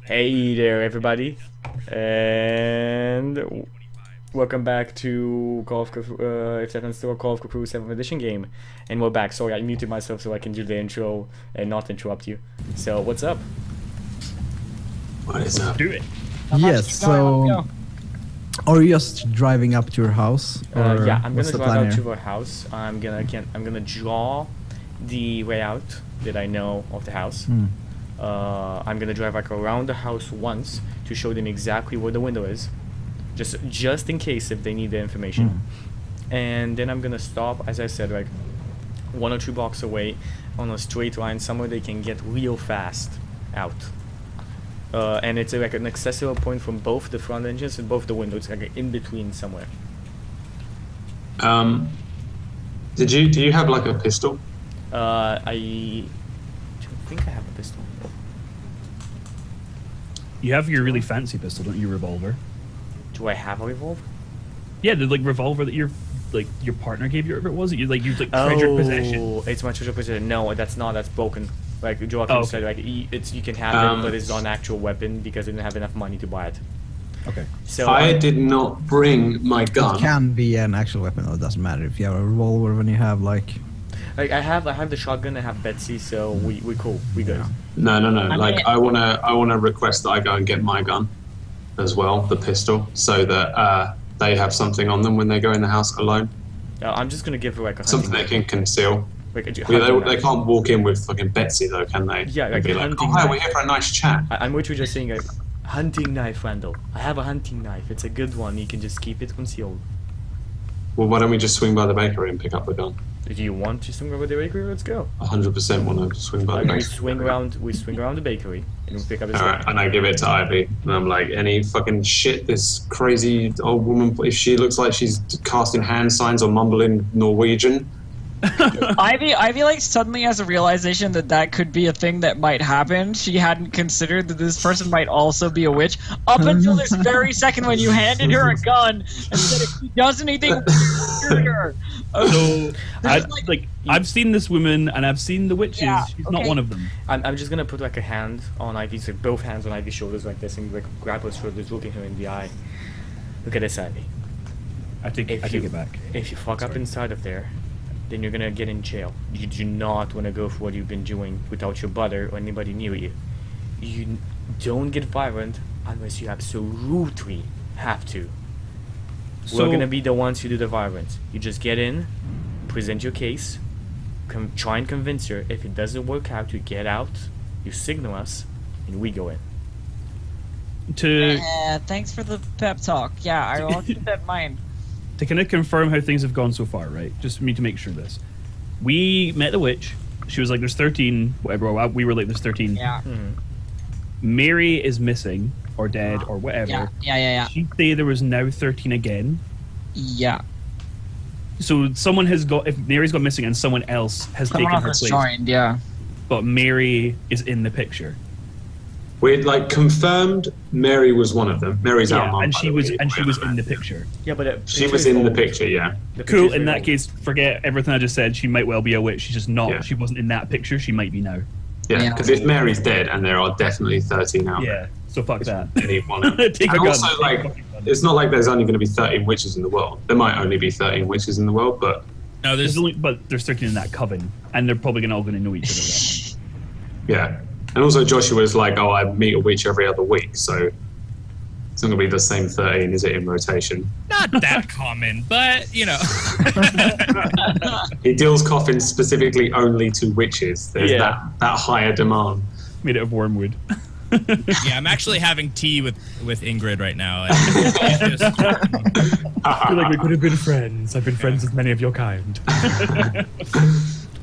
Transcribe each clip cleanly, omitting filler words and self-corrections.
Hey there, everybody, and welcome back to Call of Cthulhu, if that's still a Call of Cthulhu 7th edition game. And we're back. Sorry, I muted myself so I can do the intro and not interrupt you. So, what's up? What is up? Do it. Yes, so are you just driving up to your house? Or Yeah, I'm gonna what's the drive plan out here? to our house. I'm gonna draw the layout that I know of the house. I'm gonna drive like around the house once to show them exactly where the window is, just in case if they need the information. And then I'm gonna stop, as I said, like 1 or 2 blocks away on a straight line somewhere they can get real fast out. And it's like an accessible point from both the front engines and both the windows, like in between somewhere. Do you have like a pistol? I don't think I have a pistol. You have your really fancy pistol, don't you? Revolver. Do I have a revolver? Yeah, the like revolver that your partner gave you, whatever it was. That you treasured possession. Oh, it's my treasured possession. No, that's not. That's broken. Like Joakim said, like you can have it, but it's not an actual weapon because I didn't have enough money to buy it. Okay. So I did not bring my gun. It can be an actual weapon, though. It doesn't matter if you have a revolver when you have like I have the shotgun. I have Betsy, so we cool. We good. No. I wanna request that I go and get my gun as well, the pistol, so that they have something on them when they go in the house alone. I'm just gonna give her like a Something they can conceal. Like a They can't walk in with fucking Betsy though, can they? Yeah, like be a like, hunting oh hi, knife. we're here for a nice chat. I'm literally just saying like hunting knife, Randall. I have a hunting knife. It's a good one. You can just keep it concealed. Well, why don't we just swing by the bakery and pick up the gun? If you want to swing over the bakery, let's go. 100% want to swing by the We bakery. swing around the bakery and we pick up his Alright, and I give it to Ivy, and I'm like, any fucking shit this crazy old woman, if she looks like she's casting hand signs or mumbling Norwegian. Ivy like suddenly has a realization that could be a thing that might happen. She hadn't considered that this person might also be a witch up until this very second when you handed her a gun and said if she does anything, shoot her. So I've seen this woman and I've seen the witches. Yeah, She's not one of them. I'm just gonna put like a hand on Ivy's, like both hands on Ivy's shoulders like this, and like grab her shoulders, looking her in the eye. Look at this, Ivy. I take it back. If you fuck up inside of there, then you're gonna get in jail. You do not want to go for what you've been doing without your brother or anybody near you. You don't get violent unless you absolutely have to. So, We're gonna be the ones who do the violence. You just get in, present your case, try and convince her. If it doesn't work out, you get out, you signal us, and we go in. Thanks for the pep talk. Yeah, I will keep that in mind. To kind of confirm how things have gone so far, right? Just for me to make sure this. We met the witch. She was like, there's 13, whatever. We were like, there's 13. Yeah. Mary is missing, or dead, or whatever. Yeah. She'd say there was now 13 again. Yeah. So someone has got, if Mary's got missing and someone else has Someone taken her else place. has joined, yeah. But Mary is in the picture. We'd like confirmed Mary was one of them. Mary's our Yeah, mum. and by she the was way, and she was whatever. in the picture. Yeah, but She was in the picture, yeah. Cool. In that case, forget everything I just said. She might well be a witch. She's just not. Yeah. She wasn't in that picture. She might be now. Yeah, Yeah. because if Mary's dead and there are definitely 13 out there, Yeah. So fuck that. any one of them. Take a And gun. also, Take a like, fucking gun. it's not like there's only going to be 13 witches in the world. There might only be 13 witches in the world, but No, There's only, but there's 13 in that coven, and they're probably all going to know each other. yeah. And also Joshua's like, oh, I meet a witch every other week, so it's not going to be the same 13, is it, in rotation? not that common, but you know. He deals coffins specifically only to witches. There's Yeah. that higher demand. Made it of wormwood. Yeah, I'm actually having tea with Ingrid right now. And You're like, we could have been friends. I've been friends with many of your kind.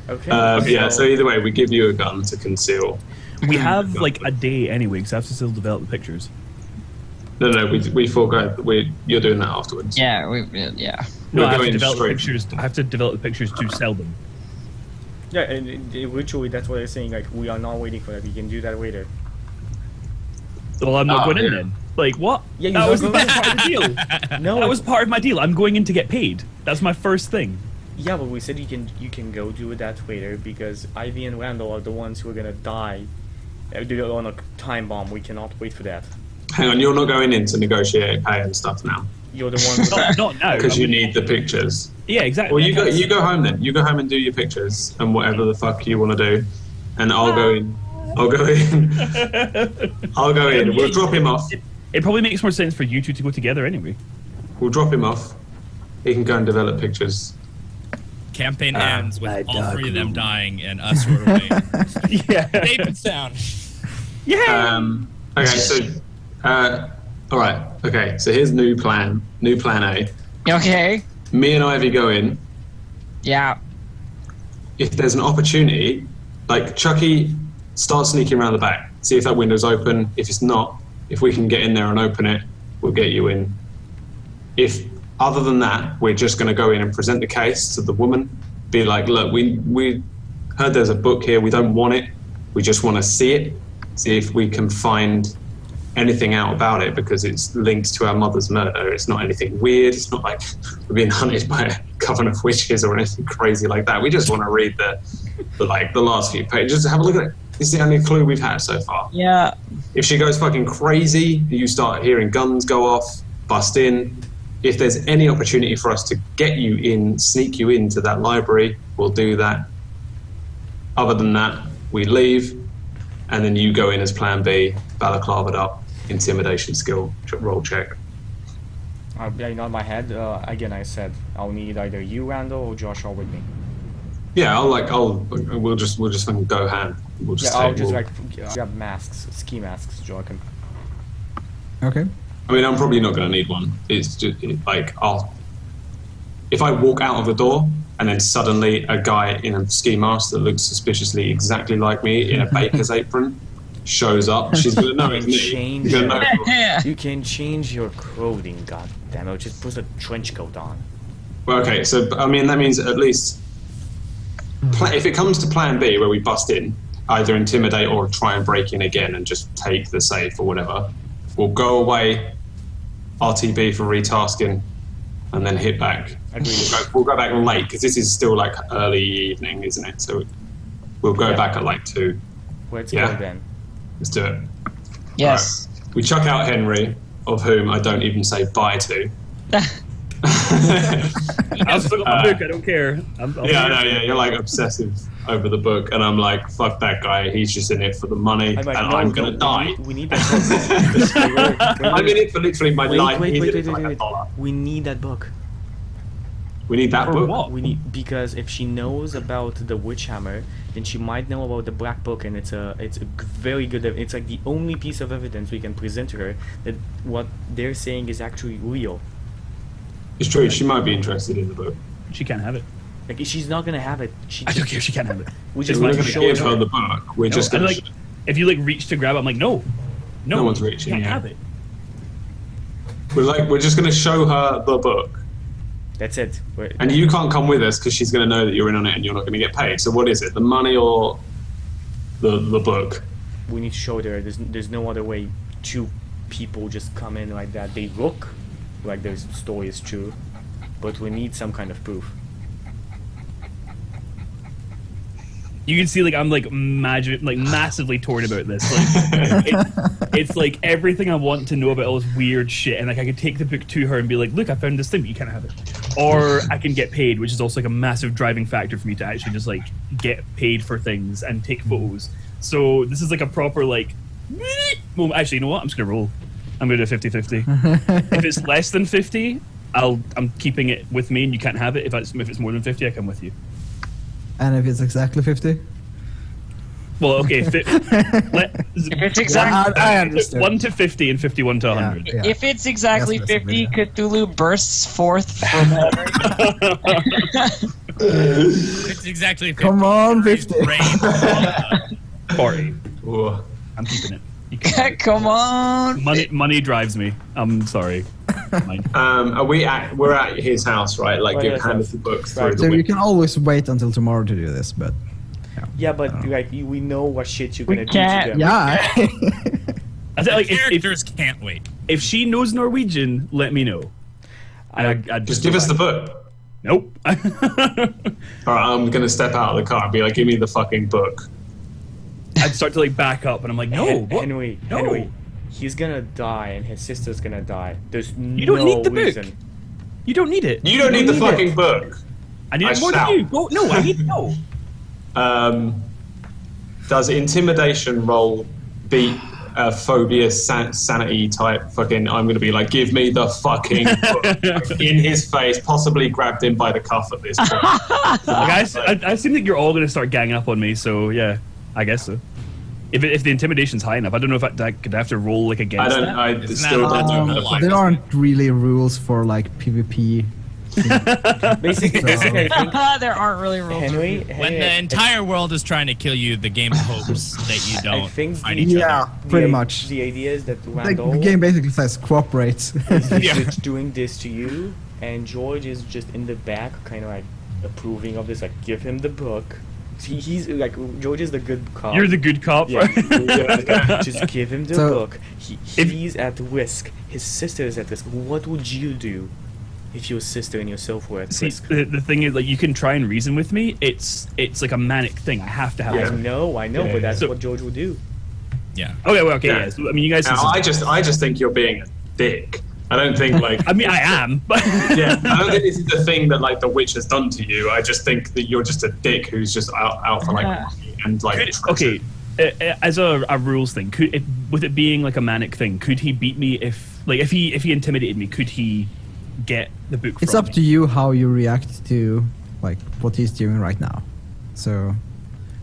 Okay. Yeah, so either way, we give you a gun to conceal. We have like a day anyway, because I have to still develop the pictures. No, we forego. You're doing that afterwards. Yeah, yeah. No, We're I have to going develop the straight. pictures. I have to develop the pictures to sell them. Yeah, and literally that's what I'm saying. Like, we are not waiting for that. We can do that later. Well, I'm not going in yeah. then. Like, what? Yeah, that was you're part going of the deal. No, That was part of my deal. I'm going in to get paid. That's my first thing. Yeah, but we said you can go do that later because Ivy and Randall are the ones who are gonna die On a time bomb. We cannot wait for that. Hang on, you're not going in to negotiate pay and stuff now. You're the one. Not now. Because you need the pictures. Yeah, exactly. Well, you go home then. You go home and do your pictures and whatever the fuck you want to do, and I'll go in. I'll go in. We'll drop him off. It probably makes more sense for you two to go together anyway. We'll drop him off. He can go and develop pictures. Campaign ends with all three of them dying and us running. Yeah. David's down. Yeah. Okay, so, all right. Okay, so here's new plan A. Okay. Me and Ivy go in. Yeah. If there's an opportunity, like Chuky, start sneaking around the back. See if that window's open. If it's not, if we can get in there and open it, we'll get you in. If other than that, we're just going to go in and present the case to the woman. Be like, look, we heard there's a book here. We don't want it. We just want to see it. See if we can find anything out about it because it's linked to our mother's murder. It's not anything weird. It's not like we're being hunted by a coven of witches or anything crazy like that. We just want to read the last few pages. Just have a look at it. This is the only clue we've had so far. Yeah. If she goes fucking crazy, you start hearing guns go off, bust in. If there's any opportunity for us to get you in, sneak you into that library, we'll do that. Other than that, we leave, and then you go in as plan B, balaclavaed up, intimidation skill, roll check. Yeah, not my head. Again, I said I'll need either you, Randall, or Joshua with me. Yeah, we'll just fucking go hand. We'll just grab masks, ski masks, Joakim. Okay. I mean, I'm probably not going to need one. It's just if I walk out of the door and then suddenly a guy in a ski mask that looks suspiciously exactly like me in a baker's apron shows up, she's going to know it's me. You can change your clothing, goddammit. Just put a trench coat on. Well, okay, so I mean that means at least if it comes to plan B where we bust in, either intimidate or try and break in again and just take the safe or whatever, we'll go away, RTB for retasking, and then hit back. We'll go back late because this is still like early evening, isn't it? So we'll go back at like 2. Let's go then. Let's do it. Yes. Right. We chuck out Henry, of whom I don't even say bye to. I'll still got my book, I don't care. You're like obsessive over the book, and I'm like, fuck that guy, he's just in it for the money, I'm gonna die. We need that book. I'm in it for literally my life. Wait. We need that book. We need that book? What? We need, because if she knows about the witch hammer, then she might know about the black book, and it's a very good. It's like the only piece of evidence we can present to her that what they're saying is actually real. It's true. She might be interested in the book. She can't have it. Like she's not gonna have it. I don't care. She can't have it. We're just going to give her the book. We're just going to. If you reach to grab it, I'm like, no one's reaching. Can't have it. We're just going to show her the book. That's it. And you can't come with us because she's going to know that you're in on it and you're not going to get paid. So what is it? The money or the book? We need to show her. There's no other way. 2 people just come in like that. They look like their story is true, but we need some kind of proof. You can see I'm massively torn about this. It's like everything I want to know about all this weird shit, and I could take the book to her and be like, look, I found this thing, but you can't have it. Or I can get paid, which is also a massive driving factor for me to actually just get paid for things and take photos. So this is a proper well, actually, you know what? I'm just gonna roll. I'm gonna do 50-50. If it's less than 50, I'm keeping it with me, and you can't have it. If it's more than 50, I come with you. And if it's exactly 50? Well, okay. If it's exactly, I understand. 1 to 50 and 51 to 100. Yeah. If it's exactly 50, Cthulhu bursts forth from It's exactly 50. Come on, 50. 40. Ooh. I'm keeping it. Come on. Money drives me. I'm sorry. We're at his house, right? Give hand us the books through the So window. you can always wait until tomorrow to do this, but yeah, but we know what shit you're gonna do to them. yeah. I said, The characters can't wait. If she knows Norwegian, let me know. I'd Just give us the book. Nope. Alright, I'm gonna step out of the car and be like, give me the fucking book. I'd start to like back up, and I'm like, no, what? Henry, No. Henry, he's gonna die, and his sister's gonna die. There's You don't need the reason. book. You don't need it. You don't need the fucking book. I need I it more shout. than you. Oh, no, I need no. Does intimidation roll beat phobia sanity type fucking? I'm gonna be like, give me the fucking book in his face, possibly grabbed him by the cuff at this point. Like, I seem like you're all gonna start ganging up on me. So yeah, I guess so. If the intimidation's high enough, I don't know if I could have to roll like against I don't. that. I still don't know how to play. There aren't really rules for like PvP. Basically, I think There aren't really rules. Henry, When the entire world is trying to kill you, the game hopes that you I don't think find the- each Yeah, other. pretty much. The idea is that Like, Randall the game basically says cooperate. is doing this to you, and George is just in the back, kind of like approving of this. Like, give him the book. He's like, George is the good cop. You're the good cop. Yeah, Yeah. just give him the So- book. He's at risk. His sister is at risk. What would you do if your sister and yourself were at See, risk? the thing is, like, you can try and reason with me. It's like a manic thing. I have to have. I it. know, Yeah, but that's so- what George would do. Yeah. Okay, well, okay, Yeah. yeah. So, I mean, you guys. Now, I just think you're being a dick. I don't think like. I mean, I am, but Yeah, I don't think this is the thing that like the witch has done to you. I just think that you're just a dick who's just out for like and like. okay. As a rules thing, with it being like a manic thing, could he beat me if he intimidated me? Could he get the book? It's from up me? to you how you react to like what he's doing right now. So,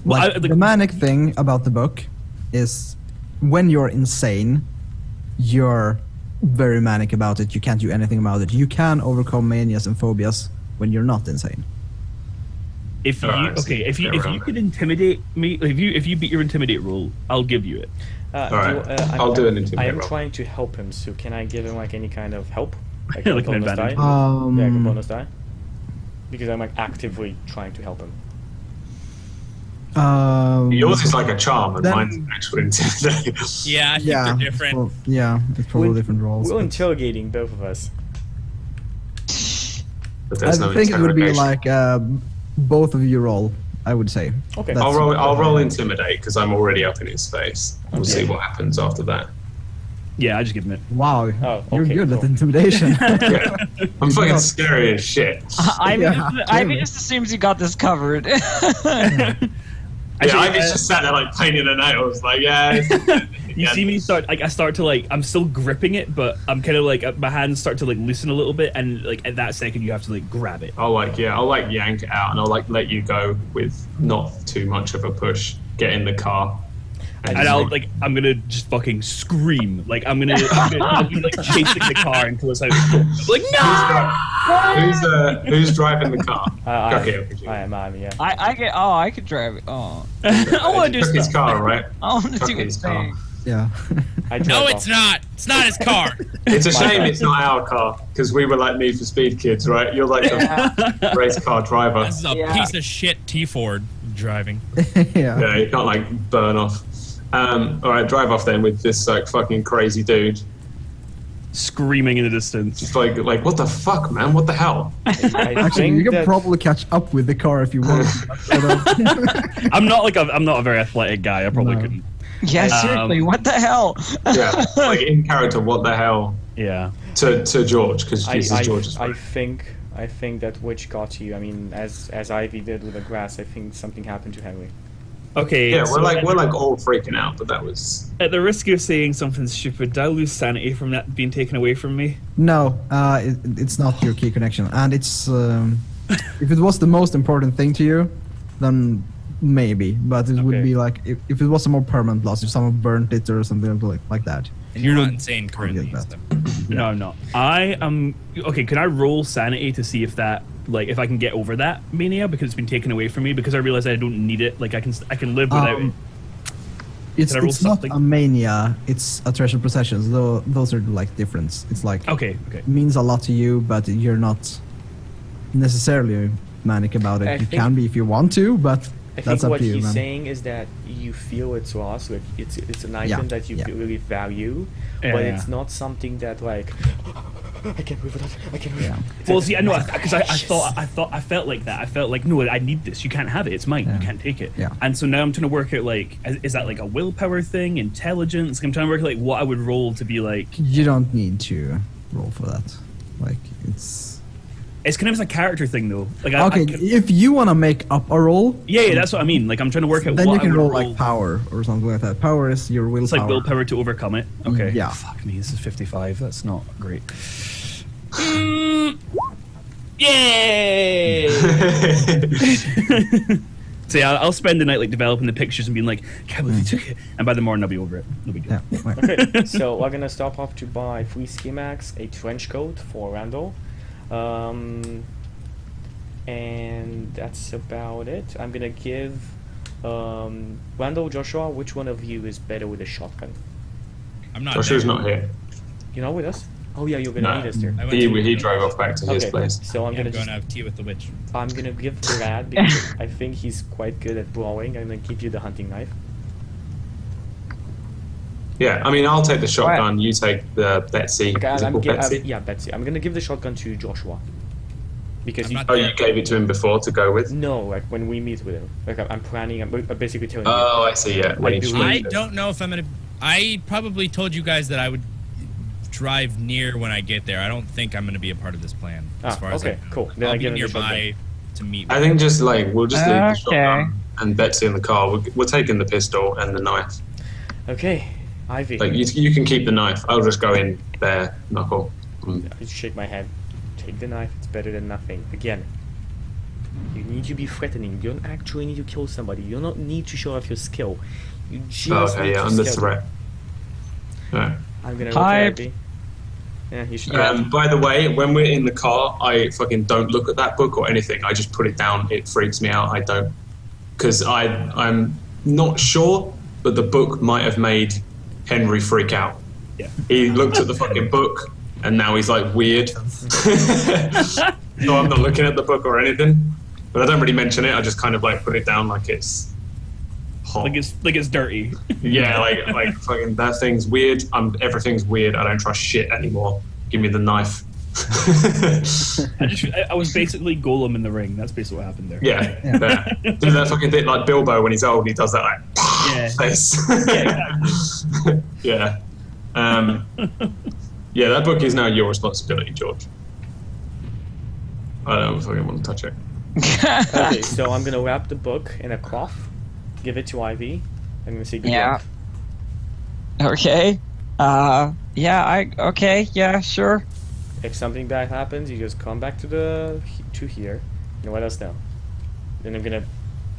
Well, like, the manic thing about the book is when you're insane, you're very manic about it. You can't do anything about it. You can overcome manias and phobias when you're not insane. If you Alright, if you around could intimidate me, if you beat your intimidate roll, I'll give you it. Alright, I'll do an intimidate I am roll. trying to help him, so can I give him like any kind of help? Like, Like a an bonus die? advantage. Yeah, like a bonus die. Because I'm like actively trying to help him. Yours is like a charm, and Then- mine's an actual intimidate. Yeah, I think Yeah, they're it's different. it's probably We're- different roles. We're but interrogating both of us. But I there's no think it would be interrogation. like both of you roll. I would say. Okay. That's- I'll roll intimidate because I'm already up in his face. We'll see what happens after that. Yeah, I just give him it. Wow, Oh, you're okay, good at cool. intimidation. Yeah. I'm fucking scary as shit. Ivy, Yeah, Ivy clearly. just assumes you got this covered. Yeah, Ivy's just sat there like painting her nails, like You see me start like I start to like I'm still gripping it, but I'm kind of like my hands start to like loosen a little bit, and like at that second you have to like grab it. I'll like yank it out and I'll like let you go with not too much of a push. Get in the car. And I'll like I'm gonna just fucking scream, like I'm gonna like chasing the car until it's out. Like no! Who's driving the car? I am, yeah. I could drive it. Oh, I want to do Chucky's stuff. car, right? I want to do Chucky's his car. thing. Yeah. I drive No, off. it's not. It's not his car. It's a shame it's not our car because we were like Need for Speed kids, right? You're like a race car driver. This is a Yeah. piece of shit T Ford driving. Yeah. Yeah, you can't like burn off. All right, drive off then with this like fucking crazy dude. Screaming in the distance. Just like what the fuck, man? What the hell? I Actually, think you can that- probably catch up with the car if you want. I'm not a very athletic guy. I probably No. couldn't. Yeah, seriously, what the hell? Yeah, like in character, what the hell Yeah. to George because Jesus George is I think that witch got you. I mean, as Ivy did with the grass, I think something happened to Henry. Okay. yeah. so We're like all freaking out, but that was at the risk of saying something stupid, did I lose sanity from that being taken away from me? No, it's not your key connection, and it's if it was the most important thing to you, then maybe. But it would Okay. be like if it was a more permanent loss, if someone burnt it or something like that. And you're not insane currently. get so. No, I'm not. I am okay. Can I roll sanity to see if that, like, if I can get over that mania because it's been taken away from me? Because I realize I don't need it. Like, I can live without it. It's Can I roll it's not something? a mania. It's a treasure possessions. Though those are like different. It's like Okay. it means a lot to you, but you're not necessarily manic about it. I You think- can be if you want to, but I that's think up what to you, he's man. saying is that you feel it's lost, like it's an item that you yeah. really value, Yeah, but yeah. it's not something that like I can't move without. I can't move. Yeah. Well, see, I know because I felt like that. I felt like no, I need this. You can't have it. It's mine. Yeah. You can't take it. Yeah. And so now I'm trying to work out like, is that like a willpower thing, intelligence? I'm trying to work out like what I would roll to be like. You don't need to roll for that. Like it's kind of a character thing though. Like okay. If you want to make up a roll, yeah, that's what I mean. Like I'm trying to work out. then what you can I would roll like power or something like that. Power is your willpower. It's like willpower to overcome it. Okay. Yeah. Fuck me. This is 55. That's not great. Yay! So yeah, I'll spend the night like developing the pictures and being like, can't believe you took it. And by the morning I'll be over it. No big deal. Yeah. Right. Okay, so we're gonna stop off to buy 3 ski max, a trench coat for Randall, and that's about it. I'm gonna give Randall, Joshua, which one of you is better with a shotgun? I'm not. Joshua's there. not here. You're not with us? Oh yeah, you're gonna No. need us there. I went He to- drove off back to his Okay, place. so I'm Yeah, gonna I'm going just, to have tea with the witch. I'm gonna give Brad because I think he's quite good at brawling. I'm gonna give you the hunting knife. Yeah, I mean, I'll take the shotgun. You take the Betsy. Okay, Is it called Betsy? yeah, Betsy. I'm gonna give the shotgun to Joshua because I'm you. not Oh, you gave it to him before to go with? No, like when we meet with him. Like I'm planning. I'm basically telling Oh, I see. Yeah, when I he do- showed I it. don't know if I'm gonna. I probably told you guys that I would drive near when I get there. I don't think I'm gonna be a part of this plan. As far as okay, cool. Then I'll I be give him the nearby to meet. I think just like we'll just leave the Okay. shotgun and Betsy in the car. We're taking the pistol and the knife. Okay, Ivy. Like you can keep the knife. I'll just go in bare knuckle. I shake my head. Take the knife. It's better than nothing. Again, you need to be threatening. You don't actually need to kill somebody. You don't need to show off your skill. You just Okay, need yeah, to under scare threat. them. Alright. I'm gonna Hype. Ivy. Yeah, you should. By the way, when we're in the car, I fucking don't look at that book or anything. I just put it down. It freaks me out. I don't, because I'm not sure, but the book might have made Henry freak out. Yeah. He looked at the fucking book, and now he's like weird. So I'm not looking at the book or anything, but I don't really mention it. I just kind of like put it down like it's hot. Like it's dirty. Yeah, like fucking that thing's weird. Everything's weird. I don't trust shit anymore. Give me the knife. I was basically Golem in the ring. That's basically what happened there. Yeah, there. Do that fucking thing like Bilbo when he's old. He does that like Yeah. face. Yeah, exactly. Yeah. Yeah, that book is now your responsibility, George. I don't fucking want to touch it. Okay, so I'm gonna wrap the book in a cloth, give it to Ivy. I'm gonna say good Yeah. luck. Okay. Okay. Yeah. Sure. If something bad happens, you just come back to here, and let us know. Then I'm gonna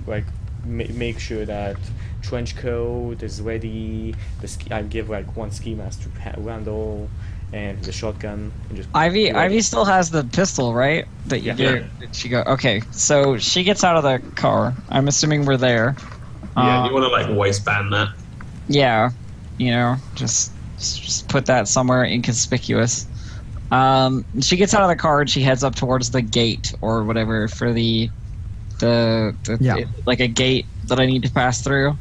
like make sure that trench coat is ready. I give like 1 ski mask to Randall and the shotgun, and just Ivy still has the pistol, right? That you Yeah. gave. Did she go? Okay. So she gets out of the car. I'm assuming we're there. Yeah, you want to like waistband that. Yeah. You know, just put that somewhere inconspicuous. She gets out of the car and she heads up towards the gate or whatever for the Yeah. like a gate that I need to pass through.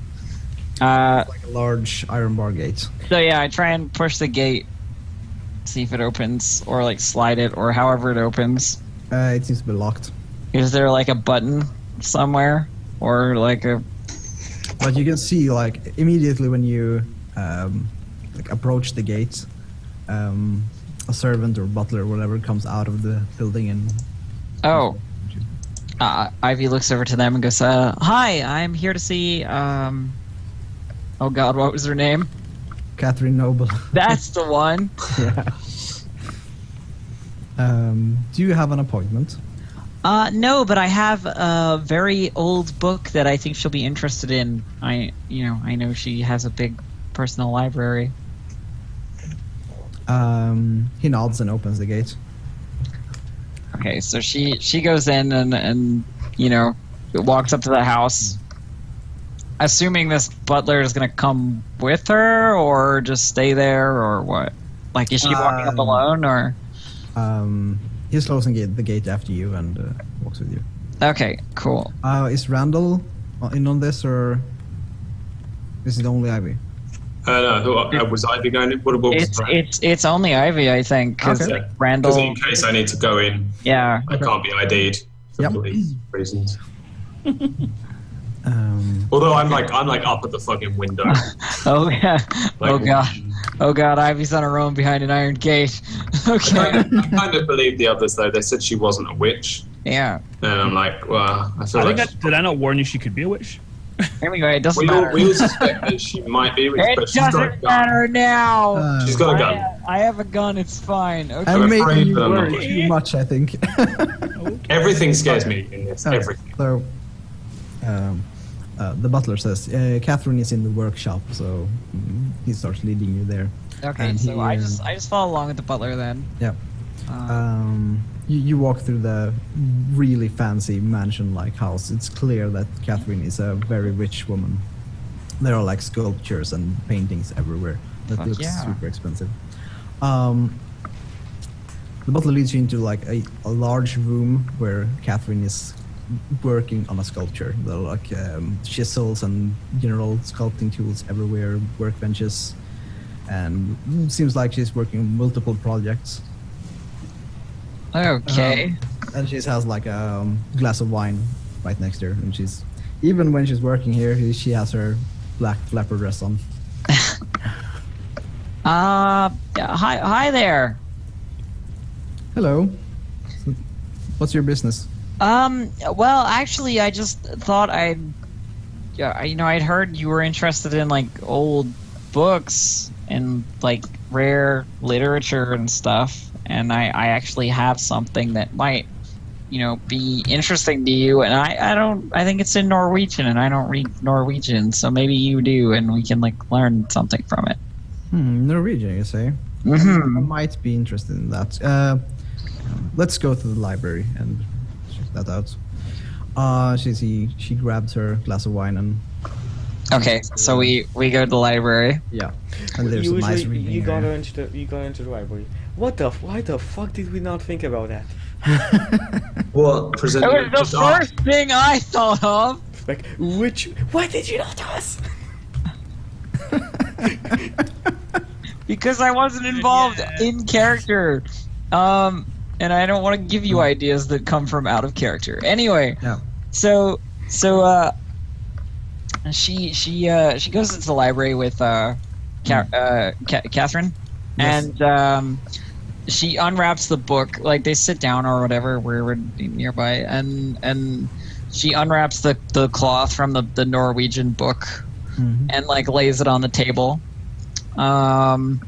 Like a large iron bar gate. So yeah, I try and push the gate, see if it opens, or like slide it, or however it opens. It seems to be locked. Is there like a button somewhere, or like a? But you can see, like, immediately when you like approach the gate, a servant or butler or whatever comes out of the building and. Oh. Ivy looks over to them and goes, "Hi, I'm here to see." Oh God, what was her name? Catherine Noble. That's the one. Yeah. Do you have an appointment? No, but I have a very old book that I think she'll be interested in. I know she has a big personal library. He nods and opens the gate. Okay, so she goes in and walks up to the house, assuming this butler is gonna come with her or just stay there or what. Like, is she walking up alone or? He's closing the gate after you and walks with you. Okay, cool. Is Randall in on this, or is it only Ivy? No, was Ivy going in? What was It's only Ivy, I think, because Okay. Randall. Because in case I need to go in, Yeah. I can't be ID'd for Yep. police reasons. Although I'm like up at the fucking window. Oh yeah. Like, Oh god. Ivy's on her own behind an iron gate. Okay. I kind of believe the others though. They said she wasn't a witch, Yeah. and I'm like, well, I feel I like think did I not warn you she could be a witch? Anyway, it doesn't we all, matter. we all suspect that she might be a witch, It but she's got a doesn't gun. matter now. She's got a gun. I have a gun. It's fine. Okay. I'm I'm making afraid you that I'm not worry worried. too much, I think. Everything scares me in this. Okay, Everything. So, the butler says, Catherine is in the workshop, so he starts leading you there. Okay, And so he, I just follow along with the butler then. Yeah. You walk through the really fancy mansion-like house. It's clear that Catherine is a very rich woman. There are like sculptures and paintings everywhere. That Fuck looks yeah. super expensive. The butler leads you into like a large room where Catherine is working on a sculpture. There are like chisels and general sculpting tools everywhere, workbenches, and it seems like she's working on multiple projects. Okay. And she has like a glass of wine right next to her, and she's even when she's working here, she has her black flapper dress on. Hi there. Hello. What's your business? Well, actually, I just thought I'd heard you were interested in like old books and like rare literature and stuff, and I actually have something that might, be interesting to you. And I think it's in Norwegian, and I don't read Norwegian, so maybe you do, and we can like learn something from it. Norwegian, you say? Mm-hmm. I might be interested in that. Let's go to the library and check that out. She grabs her glass of wine and Okay, so we go to the library. yeah, and there's a nice Usually, reading you got area. into the library. Why the fuck did we not think about that? What? Present It was the just ask. first thing I thought of. Like, why did you not tell us? Because I wasn't involved in character. And I don't want to give you ideas that come from out of character. Anyway, Yeah. so she goes into the library with Catherine, Yes. and she unwraps the book. Like they sit down or whatever, wherever nearby, and she unwraps the cloth from the Norwegian book, and like lays it on the table, and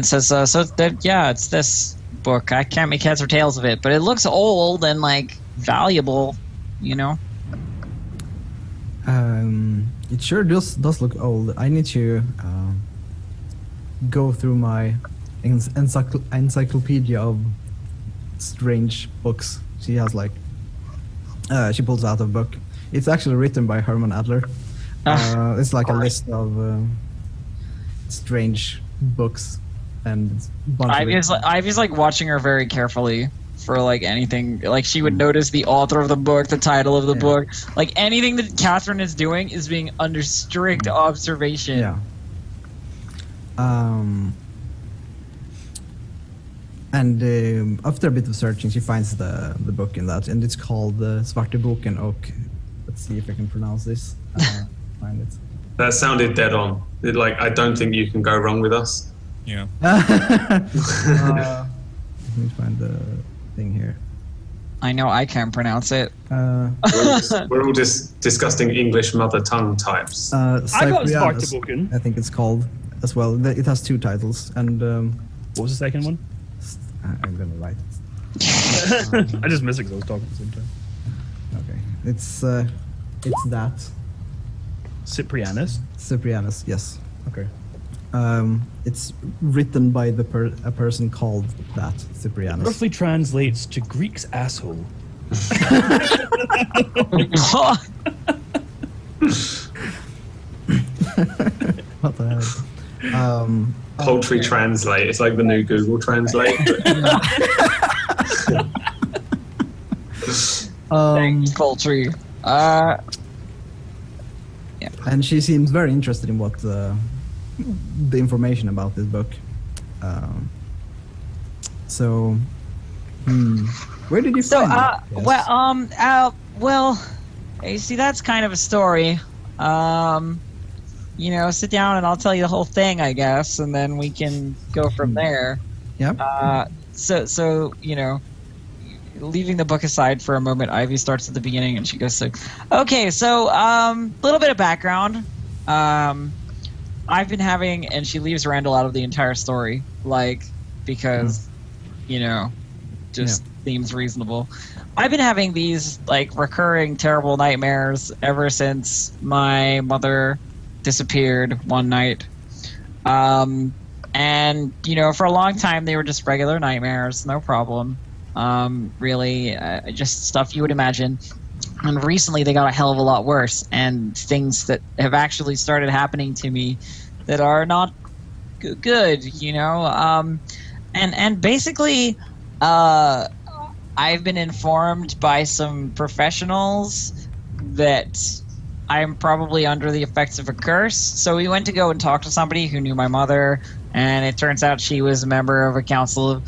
says, it's this book. I can't make heads or tails of it, but it looks old and like valuable, It sure does look old. I need to go through my encyclopedia of strange books. She has like she pulls out a book. It's actually written by Herman Adler. It's like a list of strange books and a bunch of Ivy's like watching her very carefully for like anything. Like she would notice the author of the book, the title of the book, like anything that Catherine is doing is being under strict observation. Yeah. And after a bit of searching, she finds the book in that, and it's called Svarte Boken och. Let's see if I can pronounce this. Find it. That sounded dead on. I don't think you can go wrong with us. Yeah. Let me find the thing here. I know I can't pronounce it. We're all just disgusting English mother tongue types. I got Cyprianus, Spartaboken. I think it's called as well. It has two titles, and What was the second one? I'm gonna write it. I just missed it because I was talking at the same time. Okay, it's that Cyprianus. Cyprianus. Yes. Okay. It's written by a person called that Cyprianus. Roughly translates to Greek's asshole. What the hell? Poultry Translate. It's like the new Google Translate. Thanks, Poultry. And she seems very interested in what the information about this book. Where did you find it? Yes. Well, you see, that's kind of a story. Sit down and I'll tell you the whole thing, I guess, and then we can go from there. Yep. So leaving the book aside for a moment, Ivy starts at the beginning and she goes, okay, so little bit of background. I've been having, and she leaves Randall out of the entire story, because, seems reasonable. I've been having these, recurring terrible nightmares ever since my mother disappeared one night. And, for a long time, they were just regular nightmares, no problem. Really, just stuff you would imagine. And recently they got a hell of a lot worse, and things that have actually started happening to me that are not good, And basically, I've been informed by some professionals that I'm probably under the effects of a curse. So we went to go and talk to somebody who knew my mother, and it turns out she was a member of a council of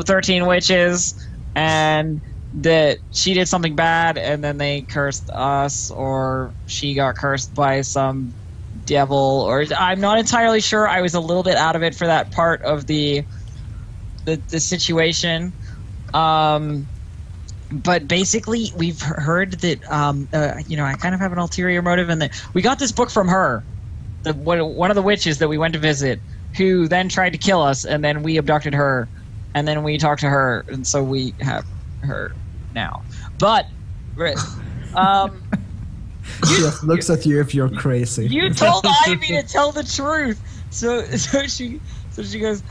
13 witches, and that she did something bad and then they cursed us, or she got cursed by some devil, or I'm not entirely sure. I was a little bit out of it for that part of the situation. But basically we've heard that I kind of have an ulterior motive, and that we got this book from her, one of the witches that we went to visit, who then tried to kill us, and then we abducted her, and then we talked to her, and so we have her now. But she just looks at you if you're crazy. You told Ivy to tell the truth, so she goes.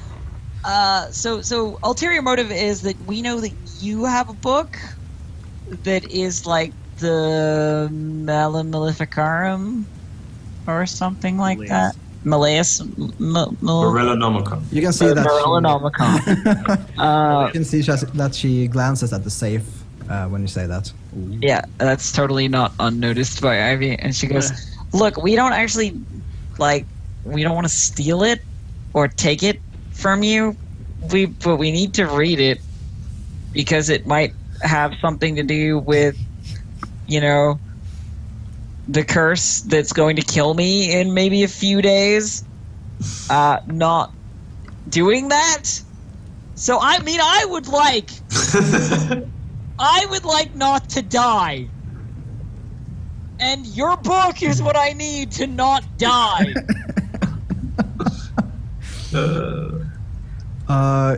So ulterior motive is that we know that you have a book that is like the Maleficarum or something like that. Malleus. Morellonomicon. You can see that. Morellonomicon. You can see that she glances at the safe when you say that. Ooh. Yeah, that's totally not unnoticed by Ivy, and she goes, "Look, we don't actually we don't want to steal it or take it from you. But we need to read it because it might have something to do with, the curse that's going to kill me in maybe a few days. Not doing that. So I would like not to die. And your book is what I need to not die."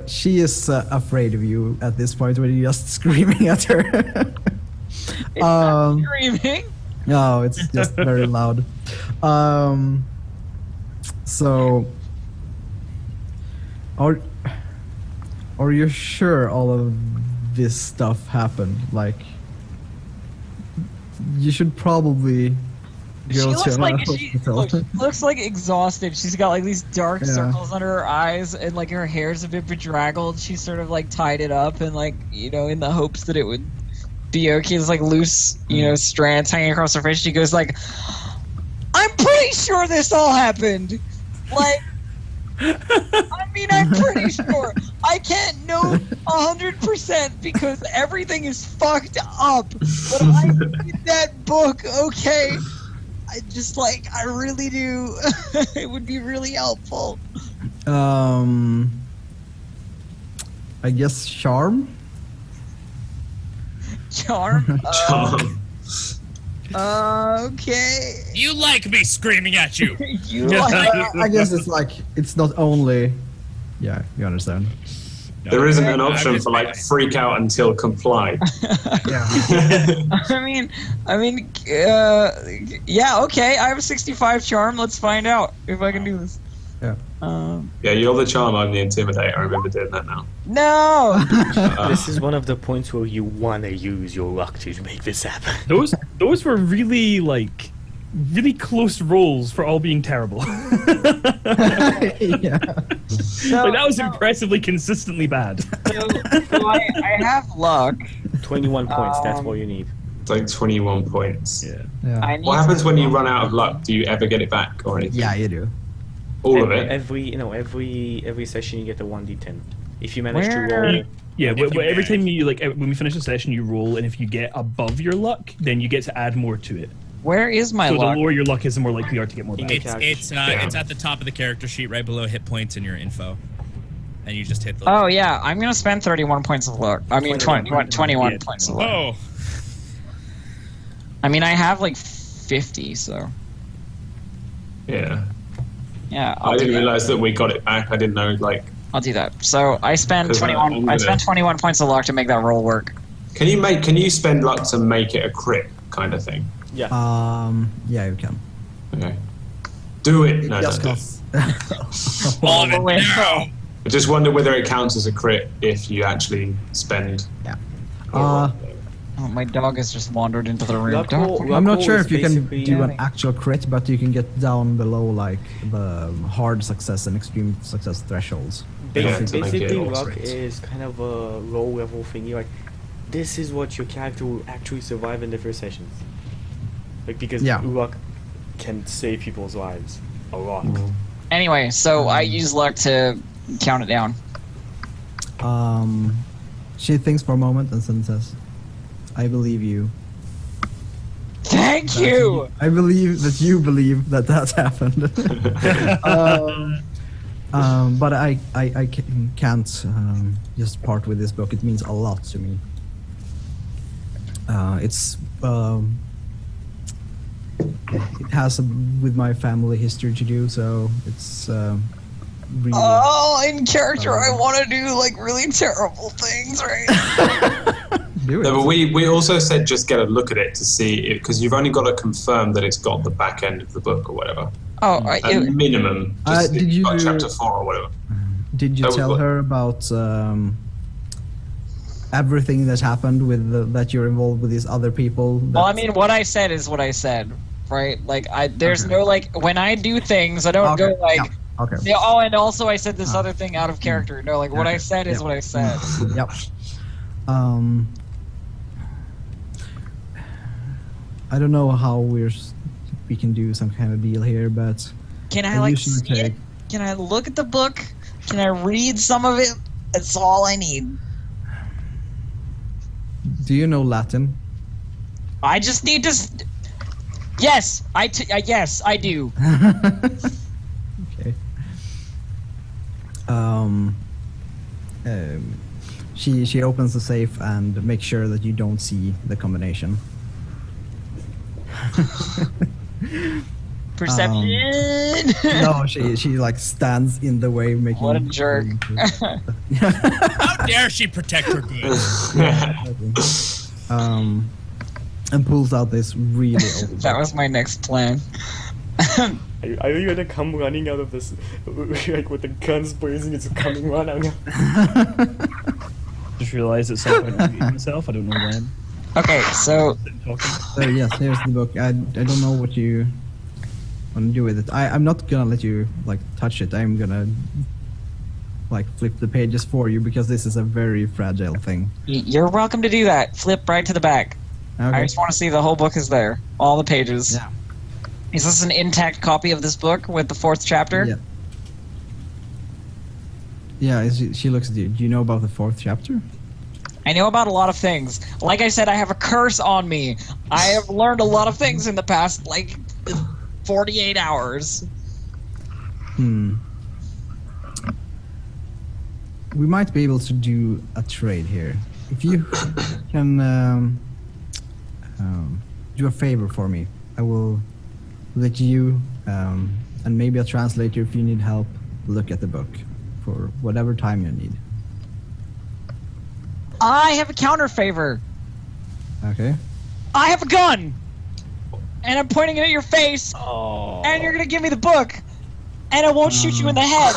She is afraid of you at this point when you're just screaming at her. It's not screaming. No, it's just very loud. So, are you sure all of this stuff happened? You should probably go to a hospital. She looks like exhausted. She's got these dark circles under her eyes, and her hair's a bit bedraggled. She's sort of tied it up, and in the hopes that it would be okay. There's loose, strands hanging across her face. She goes "I'm pretty sure this all happened. I'm pretty sure. I can't know 100% because everything is fucked up. But I read that book, okay? I just I really do. It would be really helpful. I guess charm? Charm? Charm. Okay. You like me screaming at you. I guess it's not only. Yeah, you understand. There isn't an option for freak out until comply. Yeah. Yeah, okay. I have a 65 charm. Let's find out if I can do this. Yeah. Yeah, you're the charm, I'm the intimidator. I remember doing that now. No! This is one of the points where you want to use your luck to make this happen. Those were really really close rolls for all being terrible. Yeah. That was impressively consistently bad. So I have luck. 21 points, that's all you need. It's 21 points. Yeah. Yeah. What happens when you run out of luck? Do you ever get it back or anything? Yeah, you do. All of it. Every session you get a 1d10. If you manage to Where? roll. Yeah, every time you when we finish a session, you roll, and if you get above your luck, then you get to add more to it. Where is my So luck? the lower your luck is, the more likely you are to get more back. It's at the top of the character sheet, right below hit points and your info, and you just hit the. Oh yeah, I'm gonna spend 31 points of luck. I mean 21 points of luck. Oh. I mean I have like 50, so Yeah. yeah. I didn't realize that we got it back. I didn't know, like... I'll do that. So I spend 'Cause 21. I spent 21 points of luck to make that roll work. Can you spend luck to make it a crit kind of thing? Yeah. Yeah, you can. Okay. Do it! No, Just don't do it. cause. All of it wait, now. I just wonder whether it counts as a crit if you actually spend... Yeah. Oh, my dog has just wandered into the room. Luck Don't- roll- I'm not Luck sure roll if you is can basically- do an actual crit, but you can get down below like the hard success and extreme success thresholds. Yeah, to make it Basically, all luck crits. is kind of a low level thingy. Like, this is what your character will actually survive in the first sessions. Like, because Yeah. luck can save people's lives a lot. Anyway, so I use luck to count it down. She thinks for a moment and then says, "I believe you. Thank you. I believe that you believe that that's happened." But I can't just part with this book. It means a lot to me. It has with my family history to do, so it's really. Oh, in character, I want to do like really terrible things, right? Do it. No, but we also said just get a look at it to see it, because you've only got to confirm that it's got the back end of the book or whatever. Oh, At minimum, just did if you've got you- chapter 4 or whatever. Did you That was tell what- her about everything that happened with that you're involved with these other people? well, I that- mean, what I said is what I said, right? Like, there's no like when I do things, I don't Okay, go like. yeah, okay. Yeah, oh, and also I said this other thing out of character. No, like what I Okay, said is yeah. what I said. Yep. I don't know how we can do some kind of deal here, but Can I I like usually see it? take- Can I look at the book? Can I read some of it? That's all I need. do you know Latin? I just need to. Yes, yes, I do. Okay. She opens the safe and makes sure that you don't see the combination. Perception. No, she like stands in the way, making. What a jerk. How dare she protect her goods? And pulls out this really old. That was my next plan. Are you gonna come running out of this, like with the guns blazing? It's coming run out. Just realized at some point I'm muting myself. I don't know when. Okay, so Talking. So yes, here's the book. I don't know what you want to do with it. I'm not gonna let you like touch it. I'm gonna like flip the pages for you because this is a very fragile thing. you're welcome to do that. Flip right to the back. I Okay. just want to see the whole book is there, all the pages. Yeah. Is this an intact copy of this book with the 4th chapter? Yeah. Yeah. She looks at you. Do you know about the 4th chapter? I know about a lot of things. Like I said, I have a curse on me. I have learned a lot of things in the past, like, 48 hours. We might be able to do a trade here. If you can do a favor for me, I will let you and maybe a translator, if you need help, look at the book for whatever time you need. I have a counter favor. Okay. I have a gun! And I'm pointing it at your face, Oh. and you're gonna give me the book, and I won't shoot you in the head.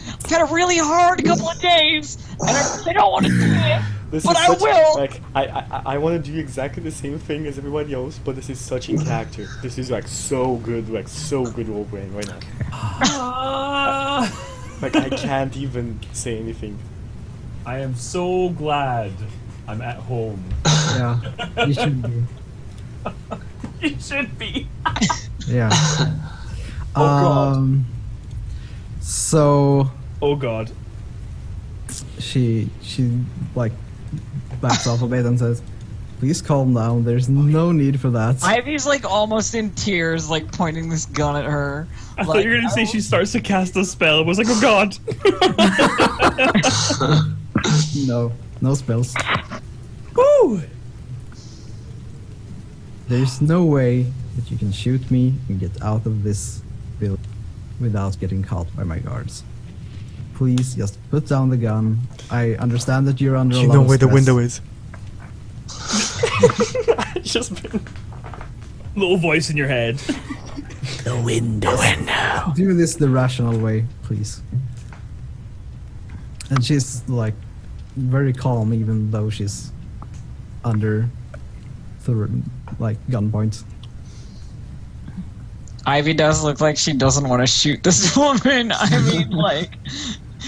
I've had a really hard couple of days, and I don't want to do it, This but is I such, will! Like, I want to do exactly the same thing as everybody else, but this is such in character. This is like so good role playing right now. Like I can't even say anything. I am so glad I'm at home. Yeah. You should be. You should be. Yeah. God. So Oh god. she like backs off a bit and says, "Please calm down. There's no need for that." Ivy's like almost in tears, like pointing this gun at her. I thought you were gonna say she starts to cast a spell. I was like, oh god. No spells. Woo! There's no way that you can shoot me and get out of this building without getting caught by my guards. Please just put down the gun. I understand that you're under a lot of stress. You know where the window is. Just been... Little voice in your head. The window. Do this the rational way, please. And she's like very calm, even though she's under like gunpoint. Ivy does look like she doesn't want to shoot this woman. I mean, like,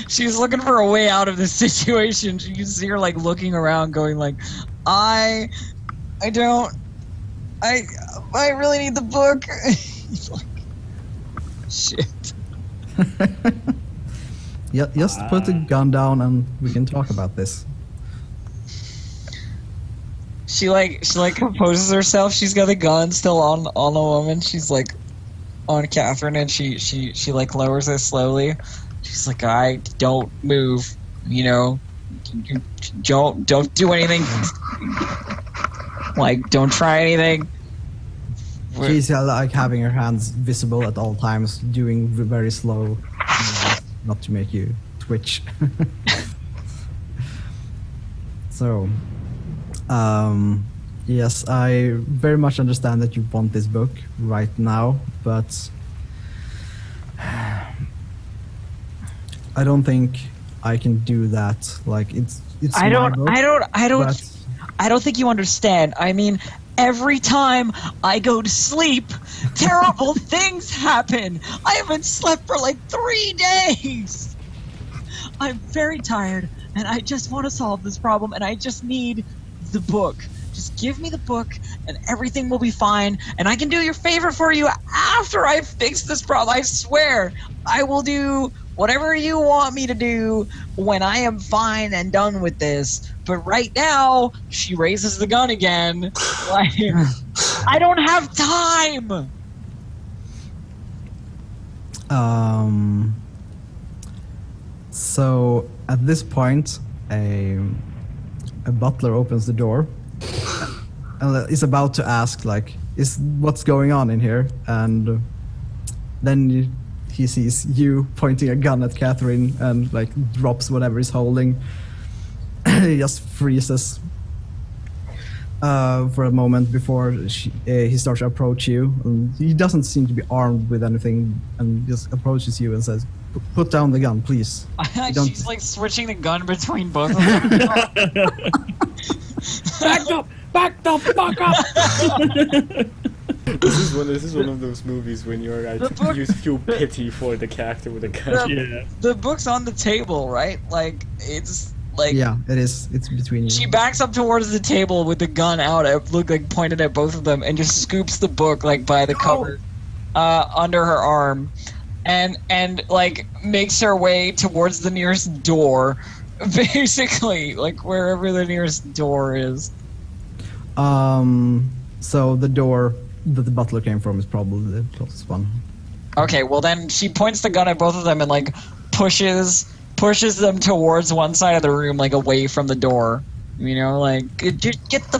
she's looking for a way out of this situation. You can see her like looking around, going like, I really need the book. Shit. Yeah, just put the gun down and we can talk about this. She composes herself. She's got the gun still on the woman. She's like on Catherine, and she like lowers it slowly. She's like, I don't move. You know, don't do anything. Like, don't try anything. She's like having her hands visible at all times, doing very slow, not to make you twitch. So, yes, I very much understand that you want this book right now, but I don't think I can do that. Like, it's I my book, I don't think you understand. I mean, every time I go to sleep, terrible things happen. I haven't slept for like 3 days. I'm very tired, and I just want to solve this problem, and I just need the book. Just give me the book, and everything will be fine, and I can do your favor for you after I fix this problem. I swear, I will do whatever you want me to do when I am fine and done with this. But right now, she raises the gun again. Like, I don't have time. So at this point, a butler opens the door and is about to ask, like, "Is what's going on in here?" And then he sees you pointing a gun at Catherine and like drops whatever he's holding. He just freezes for a moment before he starts to approach you. And he doesn't seem to be armed with anything, and just approaches you and says, "Put down the gun, please." She's like switching the gun between both of them. Back the fuck up! This is one of those movies when you feel pity for the character with a gun. The book's on the table, right? Like, it's like, yeah, it is. It's between you. She backs up towards the table with the gun out, look like pointed at both of them, and just scoops the book like by the cover under her arm, and like makes her way towards the nearest door, basically, like wherever the nearest door is. So the door that the butler came from is probably the closest one. Okay, well then she points the gun at both of them and like pushes them towards one side of the room, like away from the door. You know, like, just get the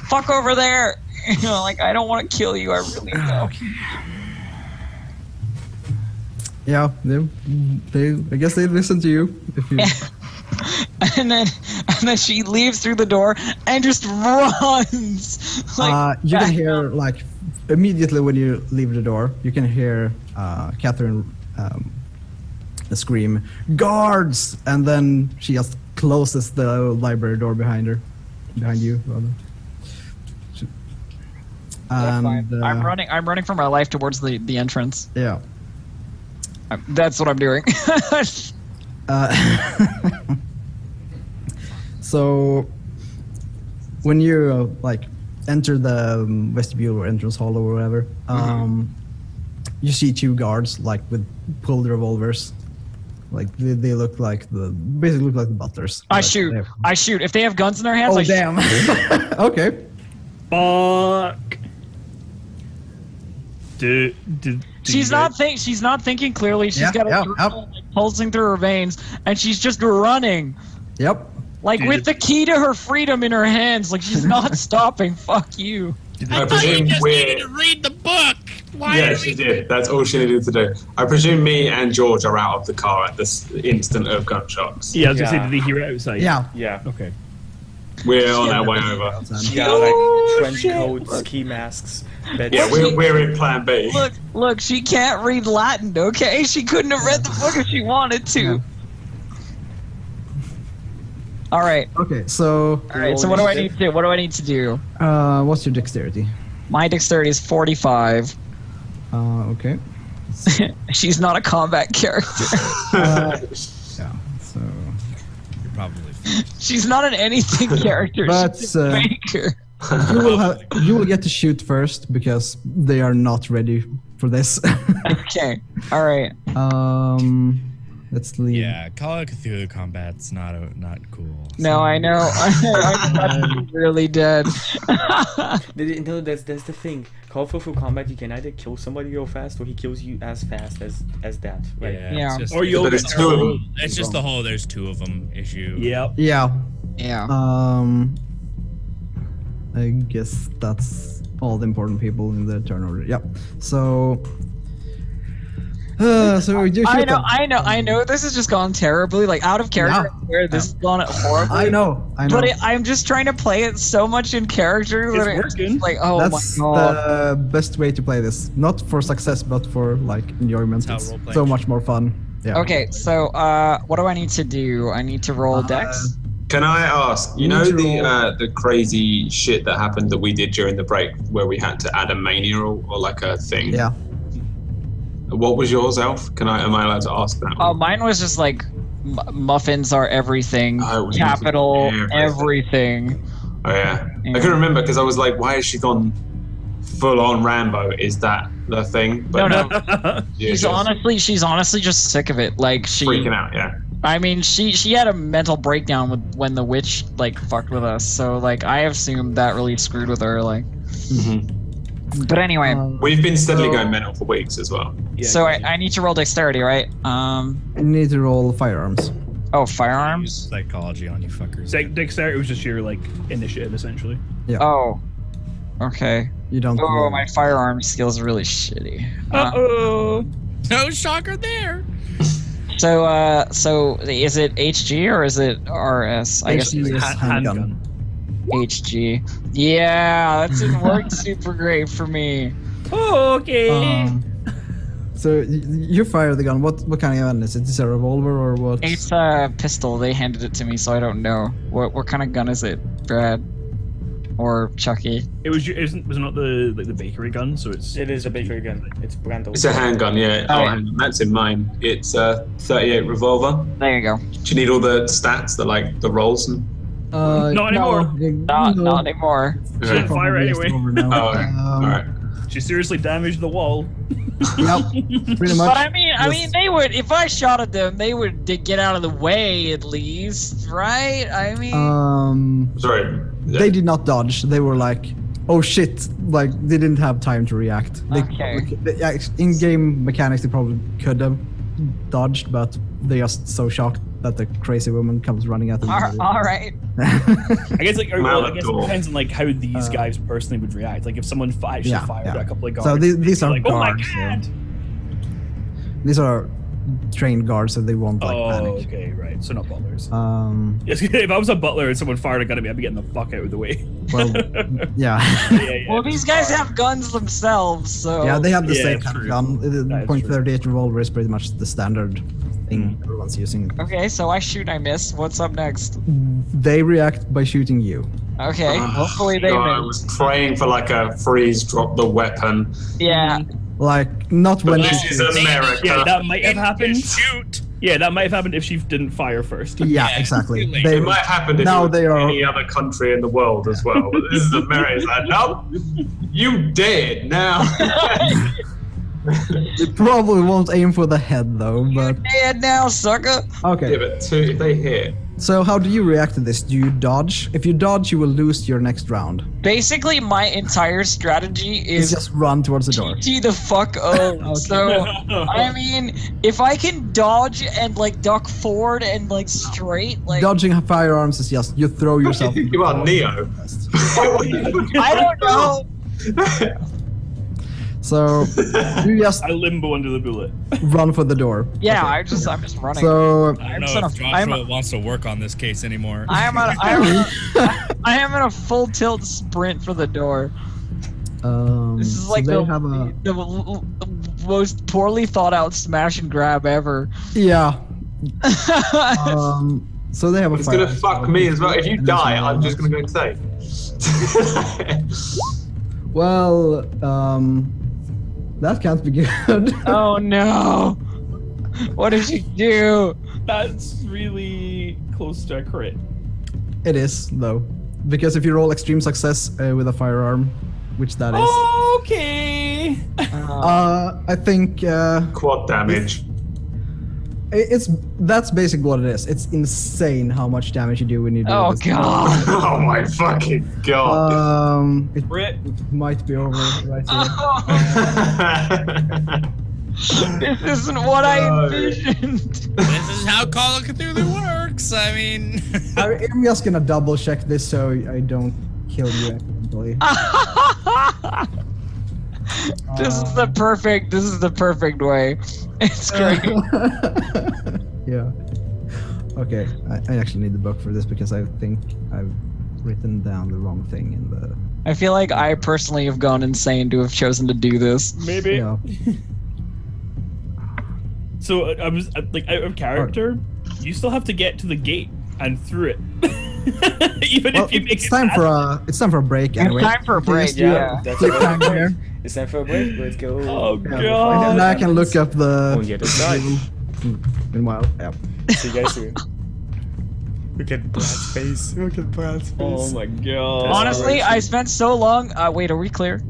fuck over there. You know, like, I don't want to kill you. I really don't. Yeah, I guess they listen to you. If you... And then she leaves through the door and just runs. Like, you can hear, like, immediately when you leave the door, you can hear Catherine scream, "Guards!" And then she just closes the library door behind you, rather. And, I'm running for my life towards the entrance. Yeah. That's what I'm doing. So when you like enter the vestibule or entrance hall or whatever, you see 2 guards like with pulled revolvers. Like they look like basically look like the butlers. I shoot. If they have guns in their hands, Oh I damn. Okay. Fuck. She's not thinking clearly. She's got a pulsing through her veins, and she's just running. Yep. Like with the key to her freedom in her hands. Like she's not stopping. Fuck you. I thought you just needed to read the book. Why? Yeah, she did. That's all she needed to do. I presume me and George are out of the car at this instant of gunshots. Yeah, I was gonna say, did they hear it outside? Yeah. Yeah. Okay. We're on our way over. Yeah, like trench coats, ski masks. Yeah, we're in Plan B. Look, she can't read Latin. Okay, she couldn't have read the book if she wanted to. Yeah. All right. Okay, so. All right. So what do I need to do? What do I need to do? What's your dexterity? My dexterity is 45. Okay. She's not a combat character. Yeah. So. You're probably fine. She's not an anything character. But She's a maker. you will get to shoot first because they are not ready for this. Okay. All right. Let's leave. Yeah, Call of Cthulhu combat's not cool. No, I know. I'm really dead. No, that's the thing. Call of Cthulhu combat, you can either kill somebody real fast, or he kills you as fast as that. Right? Yeah. It's just, Or you'll But it's 2 of them. it's just the whole there's 2 of them issue. Yep. Yeah. Yeah. I guess that's all the important people in the turn order. Yep. So. So you shoot them. I know. This has just gone terribly, like out of character. Yeah. Where this has gone horribly. I know. But I'm just trying to play it so much in character that It's working. like, oh That's my god. the best way to play this. Not for success, but for like enjoyment. That's It's how role-playing so much more fun. Yeah. Okay, so what do I need to do? I need to roll dex. Can I ask, you know the crazy shit that happened that we did during the break where we had to add a mania or like a thing? Yeah. What was yours, Elf? Am I allowed to ask that? Oh, mine was just like muffins are everything. Oh, it was Capital everything. everything. Oh yeah. I couldn't remember because I was like, why has she gone full on Rambo? Is that the thing? But No. She's honestly just sick of it. Like she freaking out. Yeah. I mean, she had a mental breakdown when the witch like fucked with us. So like I assumed that really screwed with her. Like. Mm-hmm. But anyway. We've been steadily going mental for weeks as well. Yeah, so I need to roll dexterity, right? You need to roll firearms. Oh, firearms. Psychology on you fuckers. Dexterity was just your like initiative essentially. Yeah. Oh. Okay. You don't. Oh, roll. my firearm skills are really shitty. Uh-oh. No shocker there. So is it HG or is it RS? I guess HG it's is handgun. HG. Yeah, that didn't work super great for me. Oh, okay. So you fire the gun. What kind of gun is it? Is it a revolver or what? It's a pistol. They handed it to me, so I don't know. What kind of gun is it, Brad? Or Chucky? Was it not the bakery gun? So It is a bakery gun. It's Brando. It's a handgun, yeah. Oh, Oh, yeah. hang on, that's in mine. It's a 38 revolver. There you go. Do you need all the stats, the rolls? And... Not anymore. Not anymore. She didn't fire anyway. Oh, okay. All right. She seriously damaged the wall. Yep, pretty much. But I mean, they would. If I shot at them, they would get out of the way at least, right? I mean. Sorry. They did not dodge. They were like, "Oh shit!" Like they didn't have time to react. In-game mechanics, they probably could have dodged, but they're just so shocked that the crazy woman comes running at them. All right. I guess it Door. depends on like how these guys personally would react. Like if someone actually fired a couple of guards. So these are like, guards. oh my god. So these are trained guards, so they won't like panic. Okay, right. So not butlers. Yes, if I was a butler and someone fired a gun at me, I'd be getting the fuck out of the way. Well, yeah. yeah. Well, these guys have guns themselves, so. Yeah, they have the Yeah, same kind of true. gun. The That is .38 revolver is pretty much the standard thing everyone's using. Okay, so I shoot, I miss. What's up next? They react by shooting you. Okay, hopefully they God, I miss. was praying for like a freeze, drop the weapon. Yeah. Like, not when This she is shoots. America. Yeah, that might have happened. Shoot. Yeah, that might have happened if she didn't fire first. Yeah, exactly. They, It might have happened if now it was they are. any other country in the world as well. But this is America. It's like, no, you dead now. You probably won't aim for the head though, but Dead now, sucker. okay. Yeah, but two, if they hit, So how do you react to this? Do you dodge? If you dodge, you will lose your next round. Basically, my entire strategy It's is just run towards the door. TT the fuck O. So, I mean, if I can dodge and like duck forward and like straight, like Dodging firearms is just you throw yourself. you are Neo. I don't know. So you just I limbo under the bullet. run for the door. Yeah, I'm just running. So I don't know son if of- Joshua wants to work on this case anymore. I am in a full tilt sprint for the door. This is like so the, they have a the most poorly thought out smash and grab ever. yeah. So they have a It's gonna fire. fuck me as well. If you And die, there's I'm one. just gonna go insane. Well, that can't be good. Oh no! What did you do? That's really close to a crit. It is though, because if you roll extreme success with a firearm, which that is, Okay. I think Quad damage. that's basically what it is. It's insane how much damage you do when you do Oh this. god! Oh my fucking god. It Crit. might be over right here. This isn't what I No. envisioned. This is how Call of Cthulhu works. I mean, I'm just gonna double check this so I don't kill you accidentally. This is the perfect way. It's great. Yeah. Okay, I actually need the book for this because I think I've written down the wrong thing in the. I feel like I personally have gone insane to have chosen to do this. Maybe. Yeah. So I was like out of character. You still have to get to the gate and through it. Even Well, if you make it's it time fast. for a break anyway. It's time for a break, Please do yeah. That's click a time break. here. It's time for a break. Let's go. Oh And god. I can look up the. On the other side. Meanwhile, yeah. See you guys soon. Look at Brad's face. Look at Brad's face. Oh my god. Honestly, I spent so long. Wait, are we clear?